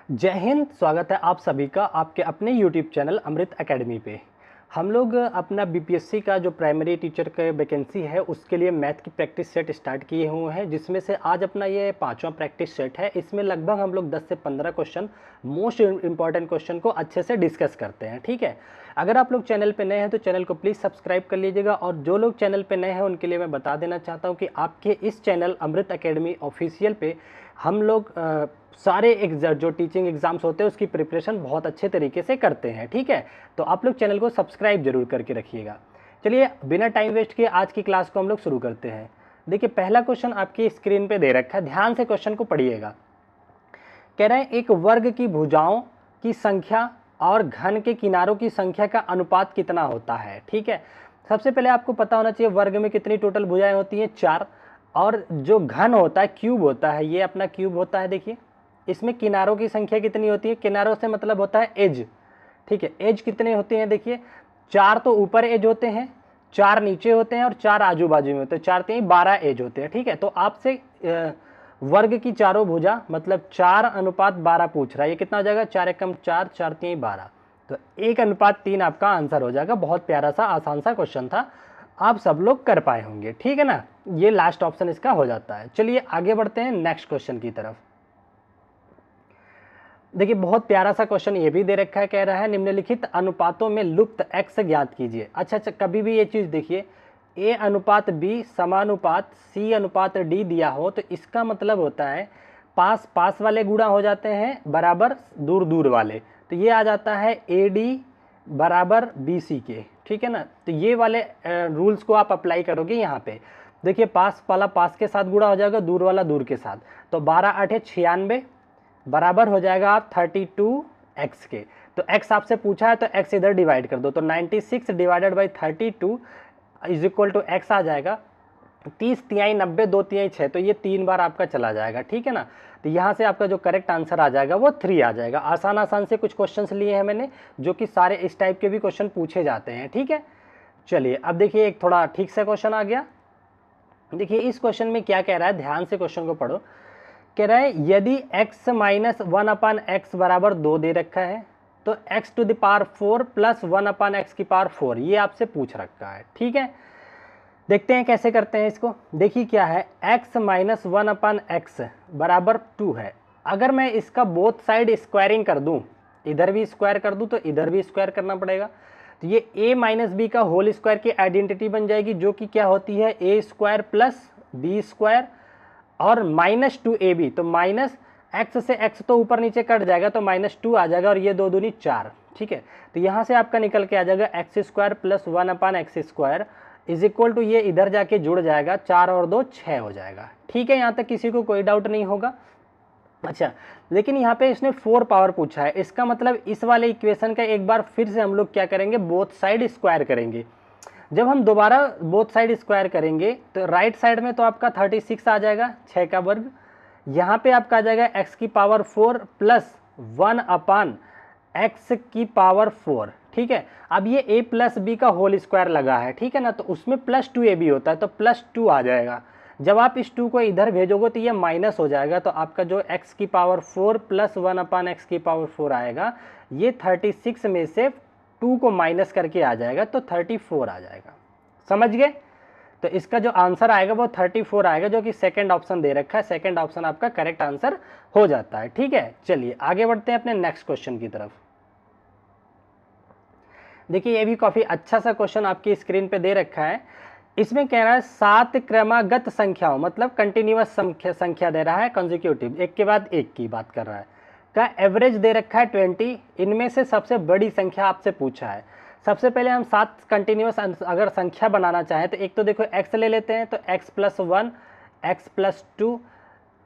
जय हिंद। स्वागत है आप सभी का आपके अपने YouTube चैनल अमृत एकेडमी पे। हम लोग अपना बीपीएससी का जो प्राइमरी टीचर का वैकेंसी है उसके लिए मैथ की प्रैक्टिस सेट स्टार्ट किए हुए हैं, जिसमें से आज अपना ये 5वां प्रैक्टिस सेट है। इसमें लगभग हम लोग 10 से 15 क्वेश्चन, मोस्ट इंपॉर्टेंट क्वेश्चन को अच्छे से डिस्कस करते हैं। ठीक है, अगर आप लोग चैनल पे नए हैं तो चैनल को प्लीज़ सब्सक्राइब कर लीजिएगा, और जो लोग चैनल पे नए हैं उनके लिए मैं बता देना चाहता हूँ कि आपके इस चैनल अमृत एकेडमी ऑफिशियल पे हम लोग सारे जो टीचिंग एग्जाम्स होते हैं उसकी प्रिपरेशन बहुत अच्छे तरीके से करते हैं। ठीक है, तो आप लोग चैनल को सब्सक्राइब जरूर करके रखिएगा। चलिए बिना टाइम वेस्ट किए आज की क्लास को हम लोग शुरू करते हैं। देखिए पहला क्वेश्चन आपकी स्क्रीन पे दे रखा है, ध्यान से क्वेश्चन को पढ़िएगा। कह रहे हैं एक वर्ग की भुजाओं की संख्या और घन के किनारों की संख्या का अनुपात कितना होता है। ठीक है, सबसे पहले आपको पता होना चाहिए वर्ग में कितनी टोटल भुजाएं होती हैं, 4। और जो घन होता है, क्यूब होता है, ये अपना क्यूब होता है। देखिए इसमें किनारों की संख्या कितनी होती है, किनारों से मतलब होता है एज। ठीक है, एज कितने होते हैं, देखिए 4 तो ऊपर एज होते हैं, 4 नीचे होते हैं और 4 आजू बाजू में होते हैं, 4 3 12 एज होते हैं। ठीक है, तो आपसे वर्ग की चारों भुजा मतलब 4:12 पूछ रहा है। ये कितना हो जाएगा, 4 एकम 4, 4 3 12, तो 1:3 आपका आंसर हो जाएगा। बहुत प्यारा सा आसान सा क्वेश्चन था, आप सब लोग कर पाए होंगे। ठीक है ना, ये लास्ट ऑप्शन इसका हो जाता है। चलिए आगे बढ़ते हैं नेक्स्ट क्वेश्चन की तरफ। देखिए बहुत प्यारा सा क्वेश्चन ये भी दे रखा है, कह रहा है निम्नलिखित अनुपातों में लुप्त x ज्ञात कीजिए। अच्छा, कभी भी ये चीज़ देखिए, a अनुपात b समानुपात c अनुपात d दिया हो तो इसका मतलब होता है पास पास वाले गुणा हो जाते हैं बराबर दूर दूर वाले, तो ये आ जाता है AD बराबर BC के। ठीक है ना, तो ये वाले रूल्स को आप अप्लाई करोगे यहाँ पे। देखिए पास वाला पास के साथ गुणा हो जाएगा, दूर वाला दूर के साथ, तो 12 8 96 बराबर हो जाएगा आप 32x के। तो x आपसे पूछा है तो x इधर डिवाइड कर दो, तो 96 divided by 32 is equal to x आ जाएगा 30 तिहाई 90 2 तिहाई 6, तो ये 3 बार आपका चला जाएगा। ठीक है ना, तो यहाँ से आपका जो करेक्ट आंसर आ जाएगा वो 3 आ जाएगा। आसान आसान से कुछ क्वेश्चंस लिए हैं मैंने, जो कि सारे इस टाइप के भी क्वेश्चन पूछे जाते हैं। ठीक है, चलिए अब देखिए एक थोड़ा ठीक से क्वेश्चन आ गया। देखिए इस क्वेश्चन में क्या कह रहा है, ध्यान से क्वेश्चन को पढ़ो। कह रहा है यदि x माइनस 1/x बराबर 2 दे रखा है तो x to the power 4 plus 1/x की पावर 4, ये आपसे पूछ रखा है। ठीक है, देखते हैं कैसे करते हैं इसको। देखिए क्या है, x माइनस 1/x बराबर 2 है। अगर मैं इसका बोथ साइड स्क्वायरिंग कर दूं, इधर भी स्क्वायर कर दूं तो इधर भी स्क्वायर करना पड़ेगा, तो ये a माइनस बी का होल स्क्वायर की आइडेंटिटी बन जाएगी, जो कि क्या होती है a square plus B square और -2ab, तो माइनस x से x तो ऊपर नीचे कट जाएगा तो -2 आ जाएगा, और ये 2 दूनी 4। ठीक है, तो यहाँ से आपका निकल के आ जाएगा x square plus 1/x square is equal to, ये इधर जाके जुड़ जाएगा, 4 और 2 6 हो जाएगा। ठीक है, यहाँ तक किसी को कोई डाउट नहीं होगा। अच्छा, लेकिन यहाँ पे इसने 4 पावर पूछा है, इसका मतलब इस वाले इक्वेशन का एक बार फिर से हम लोग क्या करेंगे, बोथ साइड स्क्वायर करेंगे। जब हम दोबारा बोथ साइड स्क्वायर करेंगे तो राइट साइड में तो आपका 36 आ जाएगा, 6 का वर्ग, यहाँ पे आपका आ जाएगा x की पावर 4 प्लस 1/x की पावर 4। ठीक है, अब ये a प्लस बी का होल स्क्वायर लगा है, ठीक है ना, तो उसमें +2ab होता है, तो +2 आ जाएगा। जब आप इस 2 को इधर भेजोगे तो ये माइनस हो जाएगा, तो आपका जो x की पावर 4 प्लस 1/x की पावर 4 आएगा, ये 36 में से 2 को माइनस करके आ जाएगा, तो 34 आ जाएगा। समझ गए, तो इसका जो आंसर आएगा वो 34 आएगा, जो कि सेकंड ऑप्शन दे रखा है। सेकंड ऑप्शन आपका करेक्ट आंसर हो जाता है। ठीक है, चलिए आगे बढ़ते हैं अपने नेक्स्ट क्वेश्चन की तरफ। देखिए ये भी काफी अच्छा सा क्वेश्चन आपकी स्क्रीन पे दे रखा है। इसमें कह रहा है 7 क्रमागत संख्याओं, मतलब कंटिन्यूअस संख्या दे रहा है, कंसेक्यूटिव, एक के बाद एक की बात कर रहा है, का एवरेज दे रखा है 20। इनमें से सबसे बड़ी संख्या आपसे पूछा है। सबसे पहले हम 7 कंटिन्यूअस अगर संख्या बनाना चाहें तो एक तो देखो x ले लेते हैं, तो x + 1 x + 2,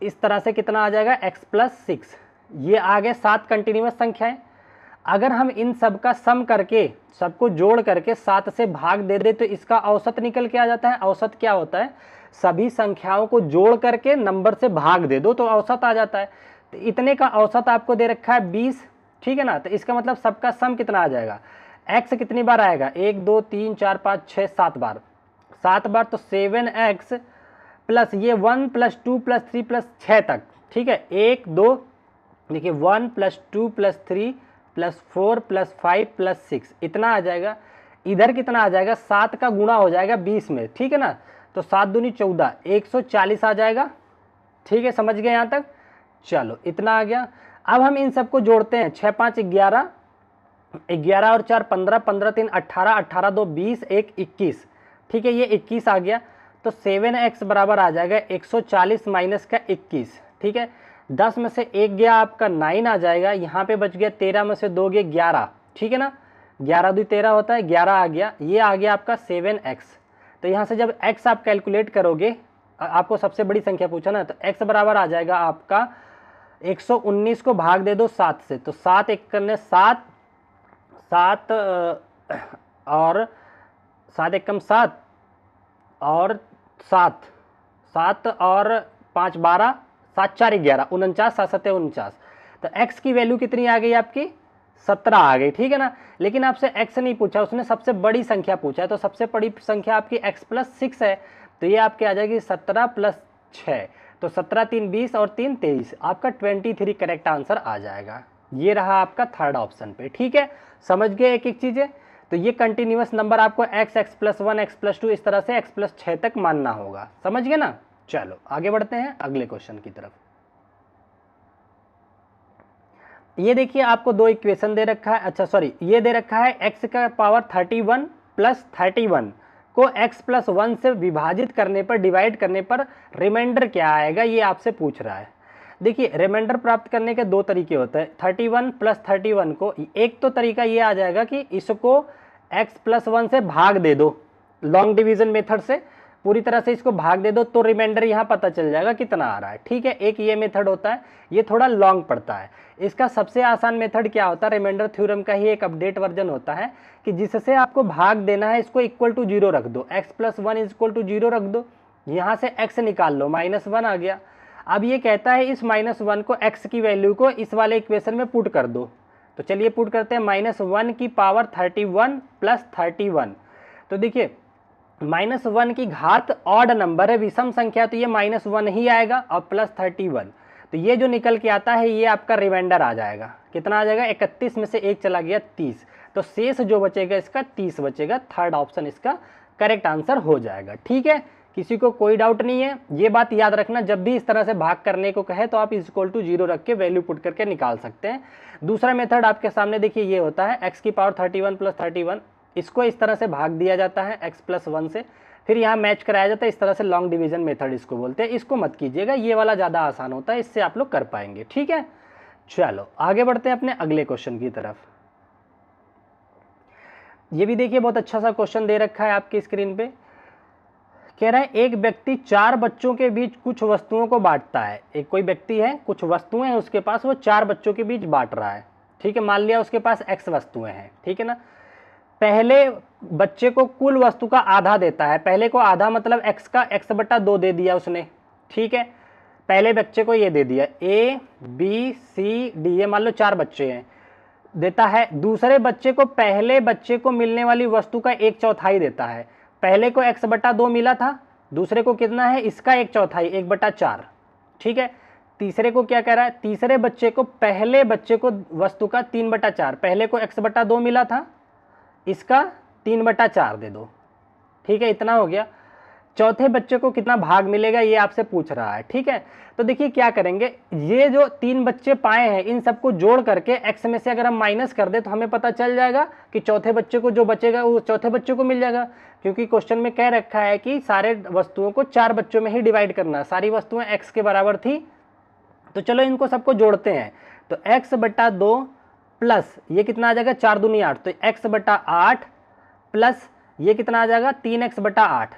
इस तरह से कितना आ जाएगा, x + 6। ये आगे 7 कंटिन्यूअस संख्याएं। अगर हम इन सब का सम करके, सबको जोड़ करके 7 से भाग दे दे तो इसका औसत निकल के आ जाता है। औसत क्या होता है, सभी संख्याओं को जोड़ करके नंबर से भाग दे दो तो औसत आ जाता है। तो इतने का औसत आपको दे रखा है 20। ठीक है ना, तो इसका मतलब सबका सम कितना आ जाएगा, x कितनी बार आएगा, 1 2 3 4 5 6 7 बार, 7 बार, तो 7x प्लस ये 1 + 2 + 3 + 6 तक। ठीक है, 1 2 देखिए 1 + 2 + 3 + 4 + 5 + 6 इतना आ जाएगा। इधर कितना आ जाएगा, 7 का गुणा हो जाएगा 20 में, ठीक है ना। तो 7 दूनी 14, 140 आ जाएगा। ठीक है, समझ गए यहाँ तक। चलो इतना आ गया। अब हम इन सबको जोड़ते हैं, 6 5 11, 11 और 4 15, 15 3 18, 18 2 20, 1 21। ठीक है, ये 21 आ गया। तो 7x बराबर आ जाएगा 140 माइनस का 21। ठीक है, 10 में से 1 गया आपका 9 आ जाएगा। यहाँ पे बच गया 13 में से 2 गए 11। ठीक है ना, 11 2 13 होता है, 11 आ गया। ये आ गया आपका 7x। तो यहाँ से जब x आप कैलकुलेट करोगे, आपको सबसे बड़ी संख्या पूछा ना, तो x बराबर आ जाएगा आपका 119 को भाग दे दो 7 से, तो 7 1 करने 7, 7 और 7 1 कम 7 और 7, 7 और 5 12, 7 4 11, 49, 7 7 49। तो x की वैल्यू कितनी आ गई आपकी, 17 आ गई। ठीक है ना, लेकिन आपसे x नहीं पूछा, उसने सबसे बड़ी संख्या पूछा है। तो सबसे बड़ी संख्या आपकी x + 6 है। तो ये आपके आ जाएगी 17 + 6, तो 17 3 20 और 3 23, आपका 23 करेक्ट आंसर आ जाएगा। ये रहा आपका थर्ड ऑप्शन पे। ठीक है, समझ गए एक एक चीजें। तो ये कंटिन्यूअस नंबर आपको x + 1 x + 2 इस तरह से x + 6 तक मानना होगा। समझ गए ना। चलो आगे बढ़ते हैं अगले क्वेश्चन की तरफ। ये देखिए आपको दो इक्वेशन दे रखा है, अच्छा सॉरी, ये दे रखा है x का पावर 31 + 31 को x + 1 से विभाजित करने पर, डिवाइड करने पर रिमाइंडर क्या आएगा, ये आपसे पूछ रहा है। देखिए रिमाइंडर प्राप्त करने के दो तरीके होते हैं। 31 + 31 को, एक तो तरीका ये आ जाएगा कि इसको x + 1 से भाग दे दो, लॉन्ग डिवीजन मेथड से पूरी तरह से इसको भाग दे दो, तो रिमाइंडर यहाँ पता चल जाएगा कितना आ रहा है। ठीक है, एक ये मेथड होता है, ये थोड़ा लॉन्ग पड़ता है। इसका सबसे आसान मेथड क्या होता है, रिमाइंडर थ्योरम का ही एक अपडेट वर्जन होता है कि जिससे आपको भाग देना है, इसको इक्वल टू 0 रख दो, x + 1 = 0 रख दो, यहाँ से x निकाल लो, -1 आ गया। अब ये कहता है इस -1 को, x की वैल्यू को इस वाले इक्वेशन में पुट कर दो। तो चलिए पुट करते हैं, -1 की पावर 31 + 31। तो देखिए -1 की घात ऑड नंबर है, विषम संख्या, तो ये -1 ही आएगा और प्लस 31। तो ये जो निकल के आता है ये आपका रिमाइंडर आ जाएगा। कितना आ जाएगा, 31 में से 1 चला गया 30, तो शेष जो बचेगा इसका 30 बचेगा। थर्ड ऑप्शन इसका करेक्ट आंसर हो जाएगा। ठीक है, किसी को कोई डाउट नहीं है। ये बात याद रखना, जब भी इस तरह से भाग करने को कहे तो आप = 0 रख के वैल्यू पुट करके निकाल सकते हैं। दूसरा मेथड आपके सामने देखिए, ये होता है x की पावर 31 + 31, इसको इस तरह से भाग दिया जाता है x + 1 से, फिर यहाँ मैच कराया जाता है, इस तरह से लॉन्ग डिवीजन मेथड इसको बोलते हैं। इसको मत कीजिएगा, ये वाला ज़्यादा आसान होता है, इससे आप लोग कर पाएंगे। ठीक है, चलो आगे बढ़ते हैं अपने अगले क्वेश्चन की तरफ। ये भी देखिए बहुत अच्छा सा क्वेश्चन दे रखा है आपकी स्क्रीन पे। कह रहा है एक व्यक्ति 4 बच्चों के बीच कुछ वस्तुओं को बांटता है। एक कोई व्यक्ति है, कुछ वस्तुएं हैं उसके पास, वो 4 बच्चों के बीच बांट रहा है। ठीक है, मान लिया उसके पास x वस्तुएं हैं। ठीक है ना, पहले बच्चे को कुल वस्तु का आधा देता है। पहले को आधा मतलब x का x/2 दे दिया उसने। ठीक है, पहले बच्चे को ये दे दिया a b c d, ये मान लो 4 बच्चे हैं, देता है। दूसरे बच्चे को पहले बच्चे को मिलने वाली वस्तु का 1/4 देता है। पहले को x/2 मिला था, दूसरे को कितना है, इसका 1/4, 1/4। ठीक है, तीसरे को क्या कह रहा है, तीसरे बच्चे को पहले बच्चे को वस्तु का 3/4, पहले को x/2 मिला था, इसका 3/4 दे दो। ठीक है, इतना हो गया। चौथे बच्चे को कितना भाग मिलेगा ये आपसे पूछ रहा है। ठीक है, तो देखिए क्या करेंगे, ये जो 3 बच्चे पाए हैं इन सबको जोड़ करके x में से अगर हम माइनस कर दे तो हमें पता चल जाएगा कि चौथे बच्चे को जो बचेगा वो चौथे बच्चे को मिल जाएगा, क्योंकि क्वेश्चन में कह रखा है कि सारे वस्तुओं को 4 बच्चों में ही डिवाइड करना। सारी वस्तुएं x के बराबर थी, तो चलो इनको सबको जोड़ते हैं। तो x/2 प्लस ये कितना आ जाएगा, 4 दूनी 8, तो x/8 प्लस ये कितना आ जाएगा, 3x/8,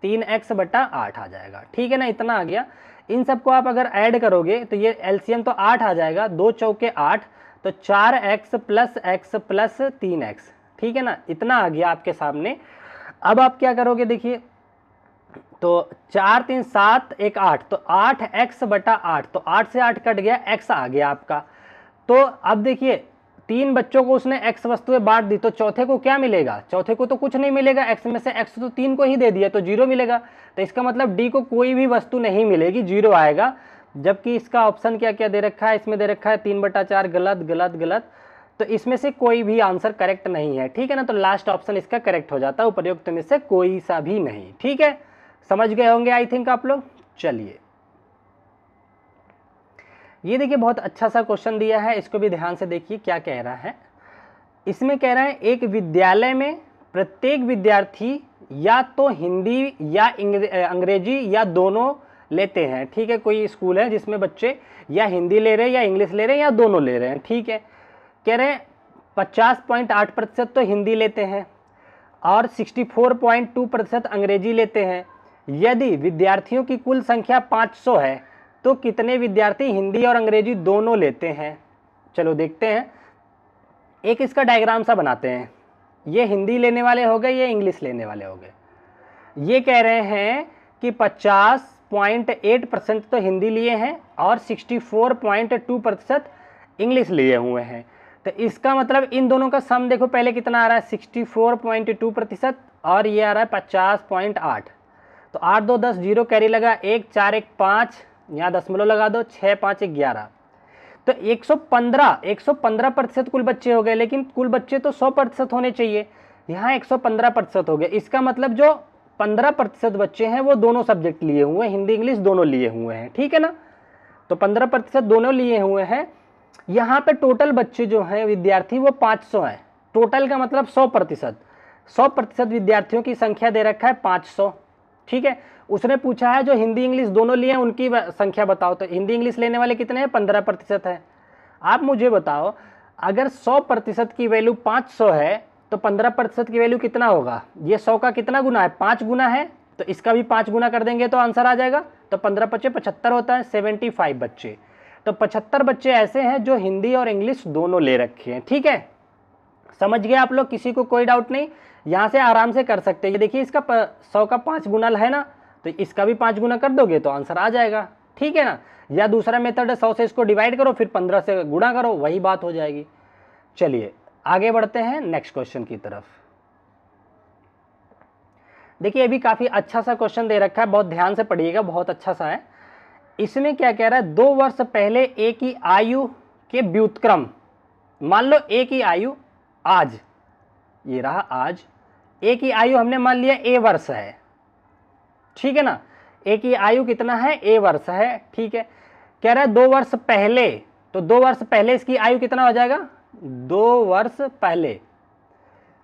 3x/8 आ जाएगा। ठीक है ना, इतना आ गया। इन सबको आप अगर ऐड करोगे तो ये एलसीएम तो 8 आ जाएगा, 2 चौके 8, तो 4x + x + 3x। ठीक है ना, इतना आ गया आपके सामने। अब आप क्या करोगे, देखिए तो 4 3 7 1 8, तो 8x/8, तो 8 से 8 कट गया, x आ गया आपका। तो अब देखिए 3 बच्चों को उसने x वस्तुएं बांट दी, तो चौथे को क्या मिलेगा, चौथे को तो कुछ नहीं मिलेगा, x में से x तो 3 को ही दे दिया, तो 0 मिलेगा। तो इसका मतलब d को कोई भी वस्तु नहीं मिलेगी, 0 आएगा। जबकि इसका ऑप्शन क्या क्या दे रखा है, इसमें दे रखा है 3/4, गलत गलत गलत। तो इसमें से कोई भी आंसर करेक्ट नहीं है, ठीक है ना। तो लास्ट ऑप्शन इसका करेक्ट हो जाता है, उपर्युक्त में से कोई सा भी नहीं, ठीक है। समझ गए होंगे आई थिंक आप लोग। चलिए ये देखिए बहुत अच्छा सा क्वेश्चन दिया है, इसको भी ध्यान से देखिए क्या कह रहा है। इसमें कह रहा है एक विद्यालय में प्रत्येक विद्यार्थी या तो हिंदी या अंग्रेजी या दोनों लेते हैं, ठीक है। कोई स्कूल है जिसमें बच्चे या हिंदी ले रहे हैं या इंग्लिश ले रहे हैं या दोनों ले रहे हैं, ठीक है। कह रहे हैं 50.8% तो हिंदी लेते हैं और 64.2% अंग्रेजी लेते हैं। यदि विद्यार्थियों की कुल संख्या 500 है तो कितने विद्यार्थी हिंदी और अंग्रेजी दोनों लेते हैं। चलो देखते हैं, एक इसका डायग्राम सा बनाते हैं। ये हिंदी लेने वाले हो गए, ये इंग्लिश लेने वाले हो गए। ये कह रहे हैं कि 50.8% तो हिंदी लिए हैं और 64.2% इंग्लिश लिए हुए हैं। तो इसका मतलब इन दोनों का सम देखो पहले कितना आ रहा है, 64.2% और ये आ रहा है 50.8। तो 8 2 10, 0 कैरी लगा, 1 4 1 5, यहाँ दशमलव लगा दो, 6 5 11। तो 115% कुल बच्चे हो गए, लेकिन कुल बच्चे तो 100% होने चाहिए, यहाँ 115% हो गए। इसका मतलब जो 15% बच्चे हैं वो दोनों सब्जेक्ट लिए हुए हैं, हिंदी इंग्लिश दोनों लिए हुए हैं, ठीक है ना। तो 15% दोनों लिए हुए हैं। यहाँ पे टोटल बच्चे जो हैं विद्यार्थी वो 500 हैं। टोटल का मतलब 100% विद्यार्थियों की संख्या दे रखा है 500, ठीक है। उसने पूछा है जो हिंदी इंग्लिश दोनों लिए हैं उनकी संख्या बताओ। तो हिंदी इंग्लिश लेने वाले कितने हैं, 15% है। आप मुझे बताओ अगर 100% की वैल्यू 500 है तो 15% की वैल्यू कितना होगा। ये 100 का कितना गुना है, 5 गुना है। तो इसका भी 5 गुना कर देंगे तो आंसर आ जाएगा। तो 15 × 5 = 75 होता है, 75 बच्चे। तो 75 बच्चे ऐसे हैं जो हिंदी और इंग्लिश दोनों ले रखे हैं, ठीक है। समझ गए आप लोग, किसी को कोई डाउट नहीं, यहाँ से आराम से कर सकते हैं। ये देखिए इसका 100 का 5 गुना है ना, तो इसका भी 5 गुना कर दोगे तो आंसर आ जाएगा, ठीक है ना। या दूसरा मेथड है 100 से इसको डिवाइड करो फिर 15 से गुणा करो, वही बात हो जाएगी। चलिए आगे बढ़ते हैं नेक्स्ट क्वेश्चन की तरफ। देखिए अभी काफी अच्छा सा क्वेश्चन दे रखा है, बहुत ध्यान से पढ़िएगा, बहुत अच्छा सा है। इसमें क्या कह रहा है, 2 वर्ष पहले ए की आयु के व्युत्क्रम, मान लो ए की आयु आज, ये रहा आज, ए की आयु हमने मान लिया ए वर्ष है, ठीक है ना। ए की आयु कितना है, ए वर्ष है, ठीक है। कह रहा है 2 वर्ष पहले, तो 2 वर्ष पहले इसकी आयु कितना हो जाएगा, 2 वर्ष पहले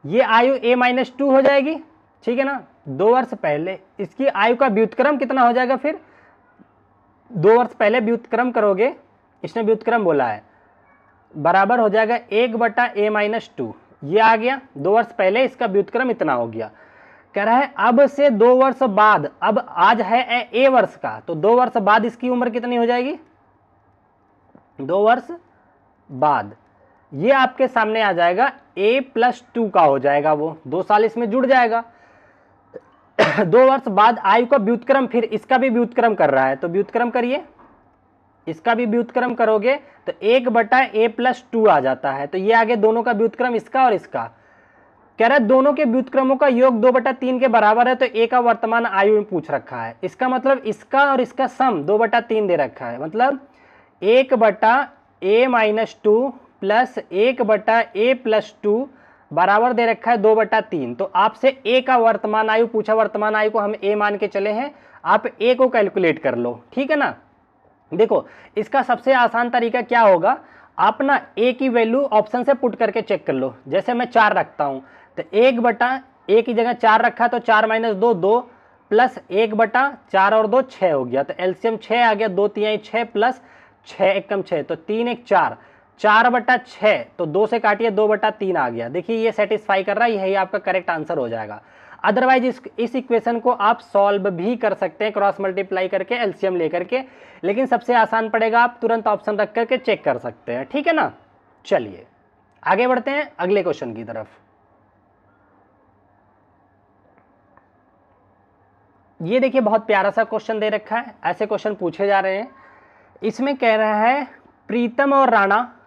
ये आयु a-2 हो जाएगी, ठीक है ना। 2 वर्ष पहले इसकी आयु का व्युत्क्रम कितना हो जाएगा, फिर 2 वर्ष पहले व्युत्क्रम करोगे, इसने व्युत्क्रम बोला है, बराबर हो जाएगा 1/a-2। ये आ गया 2 वर्ष पहले, इसका व्युत्क्रम इतना हो गया। कह रहा है अब से 2 वर्ष बाद, अब आज है ए वर्ष का, तो 2 वर्ष बाद इसकी उम्र कितनी हो जाएगी, 2 वर्ष बाद ये आपके सामने आ जाएगा a+2 का हो जाएगा, वो 2 साल इसमें जुड़ जाएगा। 2 वर्ष बाद आयु का व्युत्क्रम, फिर इसका भी व्युत्क्रम कर रहा है तो व्युत्क्रम करिए, इसका भी व्युत्क्रम करोगे तो 1/a+2 आ जाता है। तो ये आगे दोनों का व्युत्क्रम, इसका और इसका। कह रहा है दोनों के व्युत्क्रमों का योग 2/3 के बराबर है, तो ए का वर्तमान आयु में पूछ रखा है। इसका मतलब इसका और इसका सम 2/3 दे रखा है, मतलब 1/a-2 प्लस 1/a+2 बराबर दे रखा है 2/3। तो आपसे ए का वर्तमान आयु पूछा, वर्तमान आयु को हम ए मान के चले हैं, आप ए को कैलकुलेट कर लो, ठीक है ना। देखो इसका सबसे आसान तरीका क्या होगा, आप ना ए की वैल्यू ऑप्शन से पुट करके चेक कर लो। जैसे मैं 4 रखता हूं तो 1/a की जगह 4 रखा तो 4 - 2 2 प्लस 1/4 और 2 6 हो गया, तो एलसीएम 6 आ गया, 2 3 6 प्लस 6 1 6, तो 3 1 4, 4/6, तो 2 से काटिए 2/3 आ गया। देखिए ये सेटिस्फाई कर रहा है, यही आपका करेक्ट आंसर हो जाएगा। अदरवाइज इस इक्वेशन को आप सॉल्व भी कर सकते हैं क्रॉस मल्टीप्लाई करके, एलसीएम लेकर के, लेकिन सबसे आसान पड़ेगा आप तुरंत ऑप्शन रख करके चेक कर सकते हैं, ठीक है ना। चलिए आगे बढ़ते हैं अगले क्वेश्चन की तरफ। ये देखिए बहुत प्यारा सा क्वेश्चन दे रखा है, ऐसे क्वेश्चन पूछे जा रहे हैं। इसमें कह रहा है प्रीतम और राणा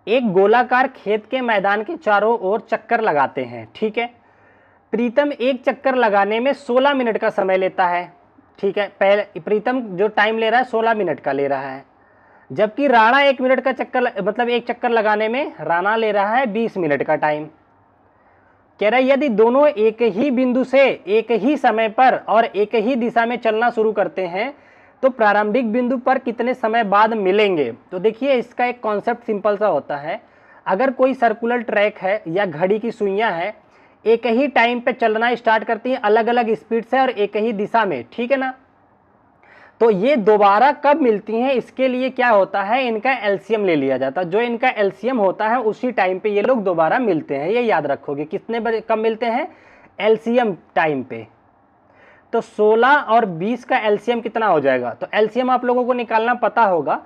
एक गोलाकार खेत के मैदान के चारों ओर चक्कर लगाते हैं, ठीक है। प्रीतम एक चक्कर लगाने में 16 मिनट का समय लेता है ठीक है, पहले प्रीतम जो टाइम ले रहा है 16 मिनट का ले रहा है, जबकि राणा 1 मिनट का चक्कर मतलब एक चक्कर लगाने में राणा ले रहा है 20 मिनट का टाइम। कह रहा है यदि दोनों एक ही बिंदु से एक ही समय पर और एक ही दिशा में चलना शुरू करते हैं तो प्रारंभिक बिंदु पर कितने समय बाद मिलेंगे। तो देखिए इसका एक कॉन्सेप्ट सिंपल सा होता है, अगर कोई सर्कुलर ट्रैक है या घड़ी की सुइयां है, एक ही टाइम पे चलना स्टार्ट करती हैं अलग अलग स्पीड से और एक ही दिशा में, ठीक है ना, तो ये दोबारा कब मिलती हैं, इसके लिए क्या होता है, इनका एलसीएम ले लिया जाता है। जो इनका एलसीएम होता है उसी टाइम पे ये लोग दोबारा मिलते हैं, ये याद रखोगे। कितने बजे कब मिलते हैं, एलसीएम टाइम पे। तो 16 और 20 का एलसीएम कितना हो जाएगा, तो एलसीएम आप लोगों को निकालना पता होगा।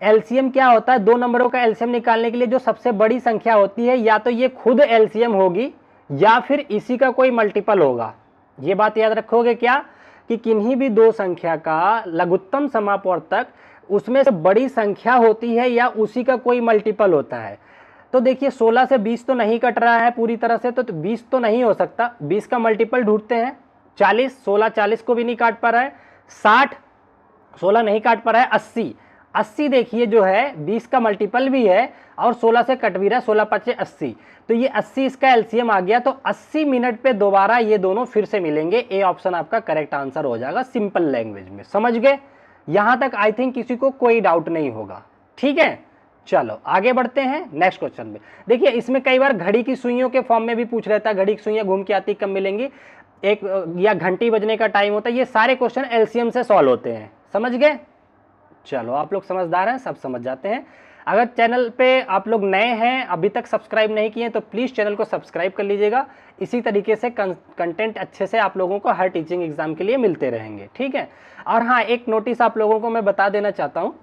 एलसीएम क्या होता है, दो नंबरों का एलसीएम निकालने के लिए जो सबसे बड़ी संख्या होती है या तो ये खुद एलसीएम होगी या फिर इसी का कोई मल्टीपल होगा। ये बात याद रखोगे क्या, कि किन्हीं भी दो संख्या का लघुत्तम समापवर्तक उसमें से बड़ी संख्या होती है या उसी का कोई मल्टीपल होता है। तो देखिए 16 से 20 तो नहीं कट रहा है पूरी तरह से, तो 20 तो नहीं हो सकता, 20 का मल्टीपल ढूंढते हैं। 40, 16 40 को भी नहीं काट पा रहा है। 60, 16 नहीं काट पा रहा है। 80, 80 देखिए जो है 20 का मल्टीपल भी है और 16 से कट भी रहा है, 16 5 80, तो ये 80 इसका एलसीएम आ गया। तो 80 मिनट पे दोबारा ये दोनों फिर से मिलेंगे। ए ऑप्शन आपका करेक्ट आंसर हो जाएगा सिंपल लैंग्वेज में। समझ गए, यहां तक आई थिंक किसी को कोई डाउट नहीं होगा, ठीक है। चलो आगे बढ़ते हैं नेक्स्ट क्वेश्चन में। देखिए इसमें कई बार घड़ी की सुइयों के फॉर्म में भी पूछ रहता है, घड़ी की सुइयां घूम के आती कब मिलेंगी, एक या घंटी बजने का टाइम होता है। ये सारे क्वेश्चन एलसीएम से सॉल्व होते हैं, समझ गए। चलो आप लोग समझदार हैं, सब समझ जाते हैं। अगर चैनल पे आप लोग नए हैं, अभी तक सब्सक्राइब नहीं किए तो प्लीज़ चैनल को सब्सक्राइब कर लीजिएगा। इसी तरीके से कंटेंट अच्छे से आप लोगों को हर टीचिंग एग्जाम के लिए मिलते रहेंगे, ठीक है। और हाँ, एक नोटिस आप लोगों को मैं बता देना चाहता हूँ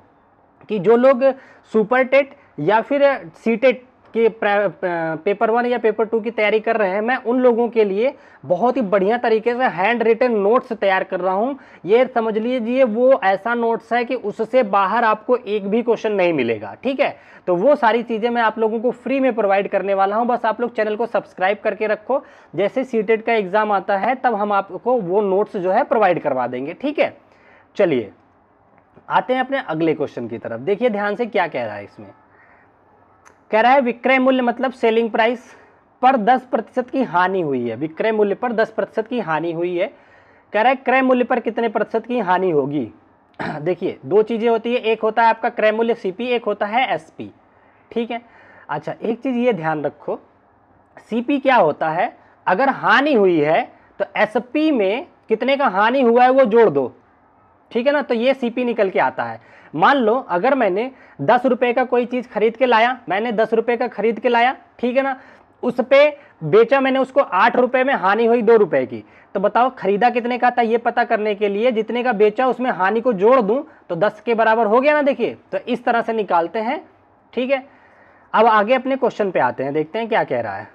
कि जो लोग सुपर टेट या फिर सीटेट के पेपर 1 या पेपर 2 की तैयारी कर रहे हैं, मैं उन लोगों के लिए बहुत ही बढ़िया तरीके से हैंड रिटन नोट्स तैयार कर रहा हूं। ये समझ लीजिए वो ऐसा नोट्स है कि उससे बाहर आपको एक भी क्वेश्चन नहीं मिलेगा, ठीक है। तो वो सारी चीज़ें मैं आप लोगों को फ्री में प्रोवाइड करने वाला हूं, बस आप लोग चैनल को सब्सक्राइब करके रखो। जैसे सीटेट का एग्जाम आता है तब हम आपको वो नोट्स जो है प्रोवाइड करवा देंगे, ठीक है। चलिए आते हैं अपने अगले क्वेश्चन की तरफ। देखिए ध्यान से क्या कह रहा है इसमें, कह रहा है विक्रय मूल्य मतलब सेलिंग प्राइस पर 10% की हानि हुई है। विक्रय मूल्य पर 10% की हानि हुई है। कह रहा है क्रय मूल्य पर कितने प्रतिशत की हानि होगी। देखिए दो चीजें होती है, एक होता है आपका क्रय मूल्य सीपी, एक होता है एसपी, ठीक है। अच्छा एक चीज ये ध्यान रखो, सीपी क्या होता है, अगर हानि हुई है तो एसपी में कितने का हानि हुआ है वो जोड़ दो, ठीक है ना, तो ये सीपी निकल के आता है। मान लो अगर मैंने 10 रुपए का कोई चीज खरीद के लाया, मैंने 10 रुपए का खरीद के लाया, ठीक है ना, उस पे बेचा मैंने उसको 8 रुपए में, हानि हुई 2 रुपए की, तो बताओ खरीदा कितने का था, ये पता करने के लिए जितने का बेचा उसमें हानि को जोड़ दूं तो 10 के बराबर हो गया ना। देखिए तो इस तरह से निकालते हैं, ठीक है। अब आगे अपने क्वेश्चन पे आते हैं, देखते हैं क्या कह रहा है।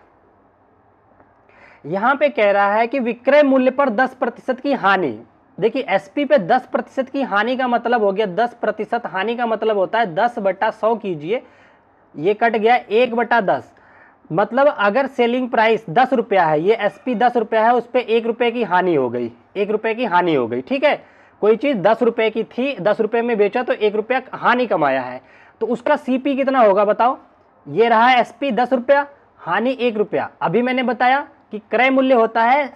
यहां पे कह रहा है कि विक्रय मूल्य पर 10% की हानि। देखिए एसपी पे 10% की हानि का मतलब हो गया, 10% हानि का मतलब होता है 10/100 कीजिए, ये कट गया 1/10, मतलब अगर सेलिंग प्राइस 10 रुपया है, ये एसपी 10 रुपया है, उस पर 1 रुपये की हानि हो गई, 1 रुपये की हानि हो गई, ठीक है। कोई चीज 10 रुपये की थी, 10 रुपये में बेचा तो 1 रुपया हानि कमाया है, तो उसका सीपी कितना होगा बताओ। ये रहा एसपी 10 रुपया, हानि 1 रुपया। अभी मैंने बताया कि क्रय मूल्य होता है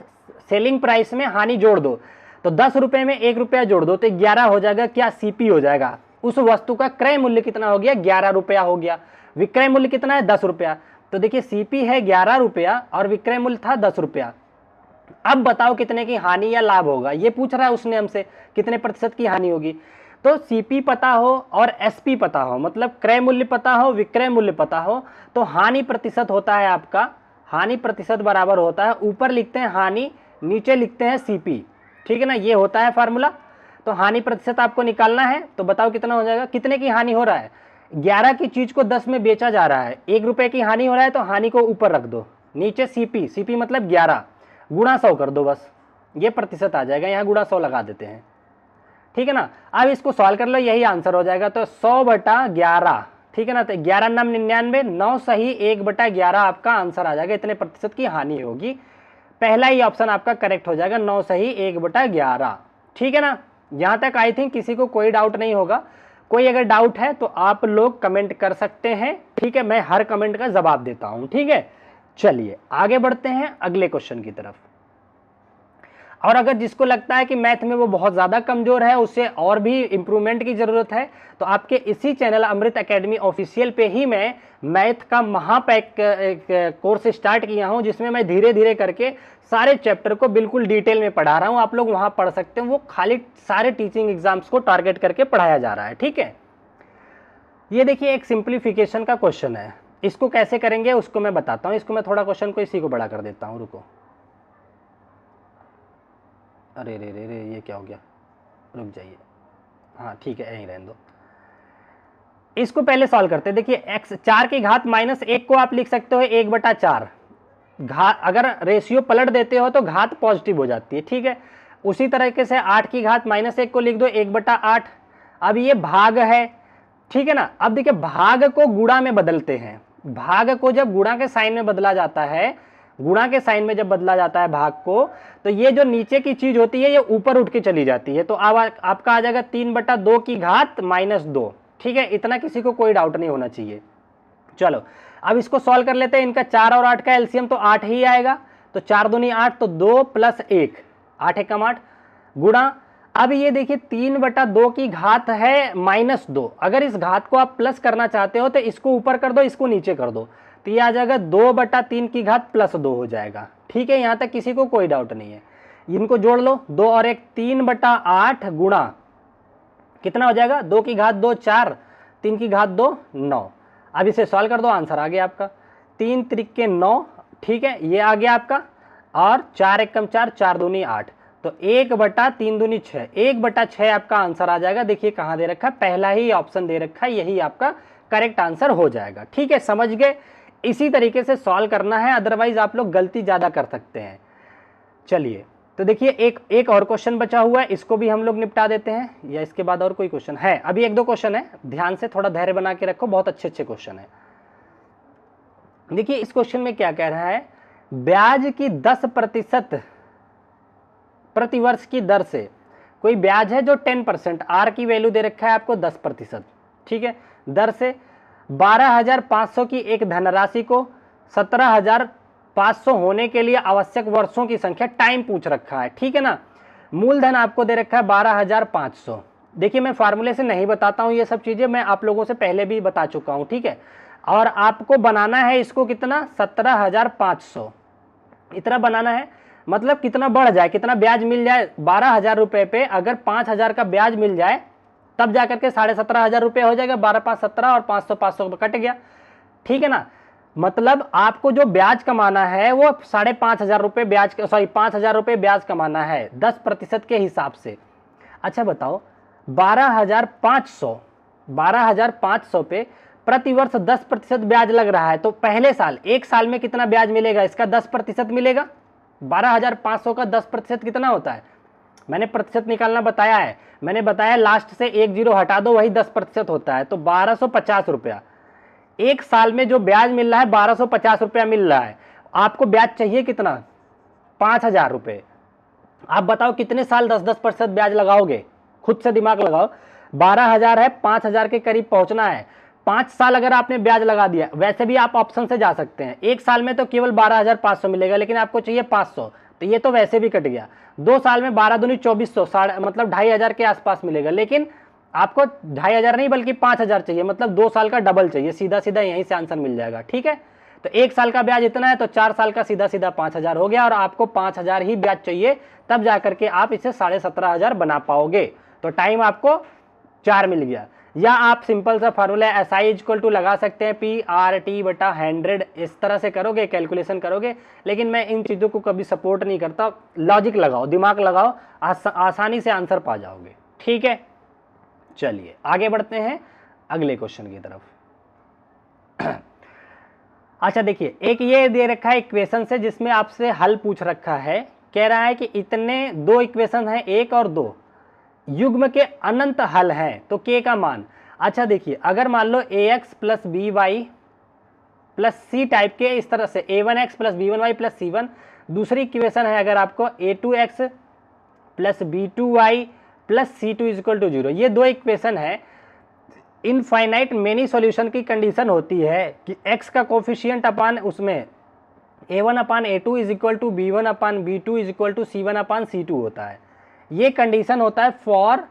सेलिंग प्राइस में हानि जोड़ दो, तो 10 रुपए में 1 रुपया जोड़ दो तो 11 हो जाएगा, क्या सीपी हो जाएगा। उस वस्तु का क्रय मूल्य कितना हो गया, 11 रुपया हो गया। विक्रय मूल्य कितना है, 10 रुपया, तो देखिए सीपी है 11 रुपया और विक्रय मूल्य था 10 रुपया। अब बताओ कितने की हानि या लाभ होगा, ये पूछ रहा है उसने हमसे, कितने प्रतिशत की हानि होगी। तो सीपी पता हो और एसपी पता हो, मतलब क्रय मूल्य पता हो, विक्रय मूल्य पता हो, तो हानि प्रतिशत होता है आपका, हानि प्रतिशत बराबर होता है, ऊपर लिखते हैं हानि, नीचे लिखते हैं सीपी, ठीक है ना, ये होता है फार्मूला। तो हानि प्रतिशत आपको निकालना है, तो बताओ कितना हो जाएगा, कितने की हानि हो रहा है, 11 की चीज को 10 में बेचा जा रहा है, 1 रुपए की हानि हो रहा है, तो हानि को ऊपर रख दो, नीचे सीपी, सीपी मतलब 11 गुणा 100 कर दो, बस ये प्रतिशत आ जाएगा, यहाँ गुणा 100 लगा देते हैं, ठीक है ना। अब इसको सॉल्व कर लो, यही आंसर हो जाएगा। तो 100/11, ठीक है ना, तो 11 9 99, 9 सही 1/11 आपका आंसर आ जाएगा, इतने प्रतिशत की हानि होगी। पहला ही ऑप्शन आपका करेक्ट हो जाएगा, 9 सही 1/11, ठीक है ना, यहाँ तक आई थिंक किसी को कोई डाउट नहीं होगा। कोई अगर डाउट है तो आप लोग कमेंट कर सकते हैं, ठीक है, मैं हर कमेंट का जवाब देता हूं, ठीक है। चलिए आगे बढ़ते हैं अगले क्वेश्चन की तरफ। और अगर जिसको लगता है कि मैथ में वो बहुत ज़्यादा कमज़ोर है, उससे और भी इम्प्रूवमेंट की ज़रूरत है, तो आपके इसी चैनल अमृत एकेडमी ऑफिशियल पे ही मैं मैथ का महापैक कोर्स स्टार्ट किया हूं, जिसमें मैं धीरे धीरे करके सारे चैप्टर को बिल्कुल डिटेल में पढ़ा रहा हूं। आप लोग वहां पढ़ सकते हैं, वो खाली सारे टीचिंग एग्जाम्स को टारगेट करके पढ़ाया जा रहा है, ठीक है। ये देखिए एक सिंप्लीफिकेशन का क्वेश्चन है, इसको कैसे करेंगे उसको मैं बताता हूँ। इसको मैं थोड़ा क्वेश्चन को इसी को बड़ा कर देता हूँ, रुको। अरे रे रे रे ये क्या हो गया, रुक जाइए, हाँ ठीक है यहीं रहने दो। इसको पहले सॉल्व करते हैं। देखिए x 4 की घात -1 को आप लिख सकते हो 1/4। अगर रेशियो पलट देते हो तो घात पॉजिटिव हो जाती है, ठीक है। उसी तरीके से 8 की घात -1 को लिख दो 1/8। अब ये भाग है, ठीक है ना। अब देखिए भाग को गुणा में बदलते हैं। भाग को जब गुणा के साइन में बदला जाता है, गुणा के साइन में जब बदला जाता है भाग को, तो ये जो नीचे की चीज होती है ये ऊपर उठ के चली जाती है। तो अब आपका आ जाएगा 3/2 की घात -2, ठीक है। इतना किसी को कोई डाउट नहीं होना चाहिए। चलो अब इसको सॉल्व कर लेते हैं। इनका 4 और 8 का एलसीएम तो 8 ही आएगा, तो 4 दूनी 8, तो 2 + 1, 8 एकम 8 गुणा। अब ये देखिए 3/2 की घात है -2। अगर इस घात को आप प्लस करना चाहते हो तो इसको ऊपर कर दो, इसको नीचे कर दो, तो ये आ जाएगा 2/3 की घात +2 हो जाएगा, ठीक है। यहाँ तक किसी को कोई डाउट नहीं है। इनको जोड़ लो, 2 और 1 3/8 गुणा कितना हो जाएगा, 2 की घात 2 4, 3 की घात 2 9। अब इसे सॉल्व कर दो, आंसर आ गया आपका 3 त्रिक 9, ठीक है, ये आ गया आपका। और 4 एकम 4, 4 दूनी 8, तो 1/3 दूनी 6, 1/6 आपका आंसर आ जाएगा। देखिए कहाँ दे रखा है, पहला ही ऑप्शन दे रखा है, यही आपका करेक्ट आंसर हो जाएगा, ठीक है। समझ गए, इसी तरीके से सॉल्व करना है, अदरवाइज आप लोग गलती ज़्यादा कर सकते हैं। चलिए तो देखिए एक और क्वेश्चन बचा हुआ है, इसको भी हम लोग निपटा देते हैं, या इसके बाद और कोई क्वेश्चन है? अभी 1-2 क्वेश्चन है, ध्यान से थोड़ा धैर्य बना के रखो, बहुत अच्छे अच्छे क्वेश्चन है। देखिए इस क्वेश्चन में क्या कह रहा है, ब्याज की 10% प्रतिवर्ष की दर से कोई ब्याज है जो 10%, आर की वैल्यू दे रखा है आपको 10%, ठीक है, दर से 12,500 की एक धनराशि को 17,500 होने के लिए आवश्यक वर्षों की संख्या, टाइम पूछ रखा है, ठीक है ना। मूलधन आपको दे रखा है 12,500। देखिए मैं फार्मूले से नहीं बताता हूं, ये सब चीजें मैं आप लोगों से पहले भी बता चुका हूं, ठीक है। और आपको बनाना है इसको कितना, 17,500 इतना बनाना है। मतलब कितना बढ़ जाए, कितना ब्याज मिल जाए, 12,000 रुपए पे अगर 5,000 का ब्याज मिल जाए तब जाकर के 17,500 रुपये हो जाएगा। 12 5 17 और 500 500 कट गया, ठीक है ना। मतलब आपको जो ब्याज कमाना है वो 5,500 रुपये ब्याज, 5,000 रुपये ब्याज कमाना है 10% के हिसाब से। अच्छा बताओ 12,500 पे प्रतिवर्ष 10% ब्याज लग रहा है, तो पहले साल, एक साल में कितना ब्याज मिलेगा, इसका 10% मिलेगा। 12,500 का 10% कितना होता है, मैंने प्रतिशत निकालना बताया है, मैंने बताया लास्ट से 1 0 हटा दो, वही 10% होता है, तो 1250 रुपया। एक साल में जो ब्याज मिल रहा है 1250 रुपया मिल रहा है, आपको ब्याज चाहिए कितना, 5,000 रुपये। आप बताओ कितने साल 10% ब्याज लगाओगे, खुद से दिमाग लगाओ। 12,000 है, 5,000 के करीब पहुंचना है, 5 साल अगर आपने ब्याज लगा दिया, वैसे भी आप ऑप्शन से जा सकते हैं। एक साल में तो केवल 12,500 मिलेगा, लेकिन आपको चाहिए 500, तो ये तो वैसे भी कट गया। 2 साल में 12 दूनी 2400, मतलब 2,500 के आसपास मिलेगा, लेकिन आपको 2,500 नहीं बल्कि 5,000 चाहिए, मतलब 2 साल का डबल चाहिए। सीधा सीधा यहीं से आंसर मिल जाएगा, ठीक है। तो एक साल का ब्याज इतना है, तो 4 साल का सीधा सीधा 5,000 हो गया, और आपको 5,000 ही ब्याज चाहिए, तब जाकर के आप इसे 17,500 बना पाओगे। तो टाइम आपको 4 मिल गया। या आप सिंपल सा फार्मूला SI = लगा सकते हैं PRT/100, इस तरह से करोगे, कैलकुलेशन करोगे। लेकिन मैं इन चीज़ों को कभी सपोर्ट नहीं करता, लॉजिक लगाओ, दिमाग लगाओ, आसानी से आंसर पा जाओगे, ठीक है। चलिए आगे बढ़ते हैं अगले क्वेश्चन की तरफ। अच्छा देखिए एक ये दे रखा है इक्वेशन से, जिसमें आपसे हल पूछ रखा है। कह रहा है कि इतने 2 इक्वेशन हैं, 1 और 2 युग्म के अनंत हल हैं, तो k का मान। अच्छा देखिए अगर मान लो ax + by + c टाइप के, इस तरह से a1x + b1y + c1। दूसरी इक्वेशन है अगर आपको a2x plus B2y plus C2 equal to 0। ये दो इक्वेशन है। इनफाइनाइट मेनी सॉल्यूशन की कंडीशन होती है कि x का कोफिशिएंट अपान उसमें A1 upon A2 is equal to B1 upon B2 is equal to C1 upon C2 होता है। ये कंडीशन होता है फॉर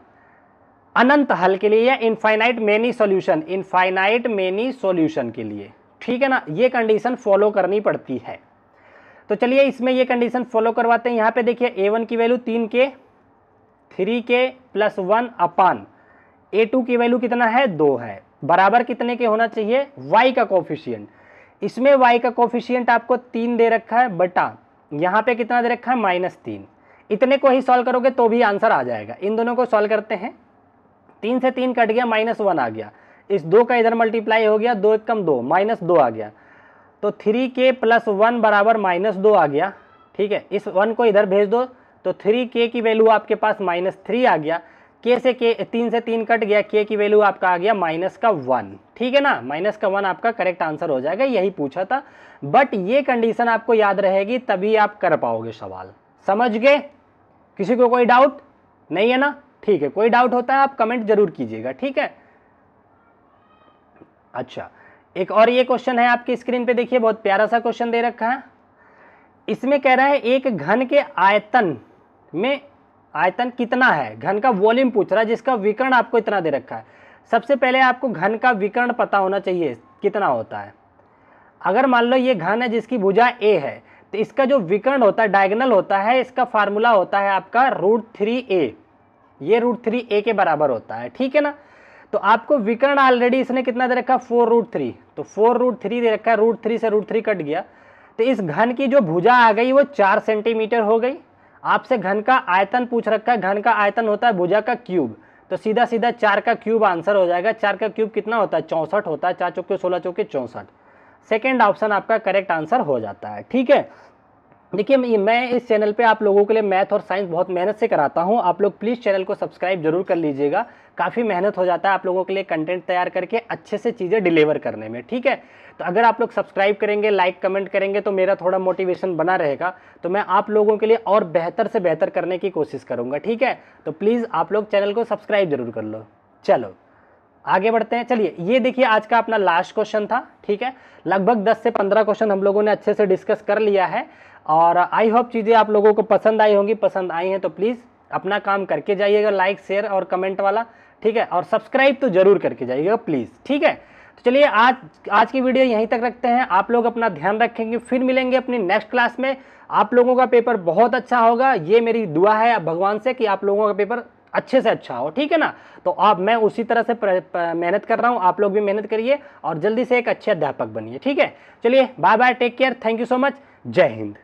अनंत हल के लिए या infinite many solution, infinite many solution के लिए, ठीक है ना। ये कंडीशन फॉलो करनी पड़ती है। तो चलिए इसमें ये कंडीशन फॉलो करवाते हैं। यहाँ पे देखिए A1 की वैल्यू 3k 3k प्लस 1 अपान A2 की वैल्यू कितना है 2 है, बराबर कितने के होना चाहिए y का कोफिशिएंट। इसमें y का कोफिशिएंट आपको 3 दे रखा है बटा यहाँ पे कितना दे रखा है -3। इतने को ही सॉल्व करोगे तो भी आंसर आ जाएगा। इन दोनों को सॉल्व करते हैं। 3 से 3 कट गया, -1 आ गया। इस 2 का इधर मल्टीप्लाई हो गया, 2 एकम 2 -2 आ गया। तो 3k प्लस 1 बराबर -2 आ गया, ठीक है। इस 1 को इधर भेज दो तो 3k की वैल्यू आपके पास -3 आ गया। k से k 3 से 3 कट गया, k की वैल्यू आपका आ गया -1, ठीक है ना। -1 आपका करेक्ट आंसर हो जाएगा, यही पूछा था। बट ये कंडीशन आपको याद रहेगी तभी आप कर पाओगे सवाल। समझ गए? किसी को कोई डाउट नहीं है ना? ठीक है, कोई डाउट होता है आप कमेंट जरूर कीजिएगा, ठीक है। अच्छा, एक और ये क्वेश्चन है आपकी स्क्रीन पे, देखिए बहुत प्यारा सा क्वेश्चन दे रखा है। इसमें कह रहा है एक घन के आयतन में आयतन कितना है, घन का वॉल्यूम पूछ रहा है जिसका विकर्ण आपको इतना दे रखा है। सबसे पहले आपको घन का विकर्ण पता होना चाहिए कितना होता है। अगर मान लो ये घन है जिसकी भुजा a है तो इसका जो विकर्ण होता है डायगोनल होता है, इसका फार्मूला होता है आपका √3a। ये √3a के बराबर होता है, ठीक है ना। तो आपको विकर्ण ऑलरेडी इसने कितना दे रखा है 4√3, तो 4√3 दे रखा है। √3 से √3 कट गया तो इस घन की जो भुजा आ गई वो 4 सेंटीमीटर हो गई। आपसे घन का आयतन पूछ रखा है, घन का आयतन होता है भुजा का क्यूब, तो सीधा सीधा 4 का क्यूब आंसर हो जाएगा। 4 का क्यूब कितना होता है 64 होता है। 4 चौके 16 चौके 64। सेकेंड ऑप्शन आपका करेक्ट आंसर हो जाता है, ठीक है। देखिए मैं इस चैनल पे आप लोगों के लिए मैथ और साइंस बहुत मेहनत से कराता हूँ। आप लोग प्लीज़ चैनल को सब्सक्राइब जरूर कर लीजिएगा। काफ़ी मेहनत हो जाता है आप लोगों के लिए कंटेंट तैयार करके अच्छे से चीज़ें डिलीवर करने में, ठीक है। तो अगर आप लोग सब्सक्राइब करेंगे, लाइक कमेंट करेंगे तो मेरा थोड़ा मोटिवेशन बना रहेगा, तो मैं आप लोगों के लिए और बेहतर से बेहतर करने की कोशिश करूँगा, ठीक है। तो प्लीज़ आप लोग चैनल को सब्सक्राइब जरूर कर लो। चलो आगे बढ़ते हैं। चलिए ये देखिए आज का अपना लास्ट क्वेश्चन था, ठीक है। लगभग 10 से 15 क्वेश्चन हम लोगों ने अच्छे से डिस्कस कर लिया है और आई होप चीज़ें आप लोगों को पसंद आई होंगी। पसंद आई हैं तो प्लीज़ अपना काम करके जाइएगा, लाइक शेयर और कमेंट वाला, ठीक है। और सब्सक्राइब तो जरूर करके जाइएगा प्लीज़, ठीक है। तो चलिए आज की वीडियो यहीं तक रखते हैं। आप लोग अपना ध्यान रखेंगे, फिर मिलेंगे अपनी नेक्स्ट क्लास में। आप लोगों का पेपर बहुत अच्छा होगा, ये मेरी दुआ है भगवान से कि आप लोगों का पेपर अच्छे से अच्छा हो, ठीक है ना। तो आप मैं उसी तरह से मेहनत कर रहा हूँ, आप लोग भी मेहनत करिए और जल्दी से एक अच्छे अध्यापक बनिए, ठीक है। चलिए bye bye, take care, thank you so much, जय हिंद।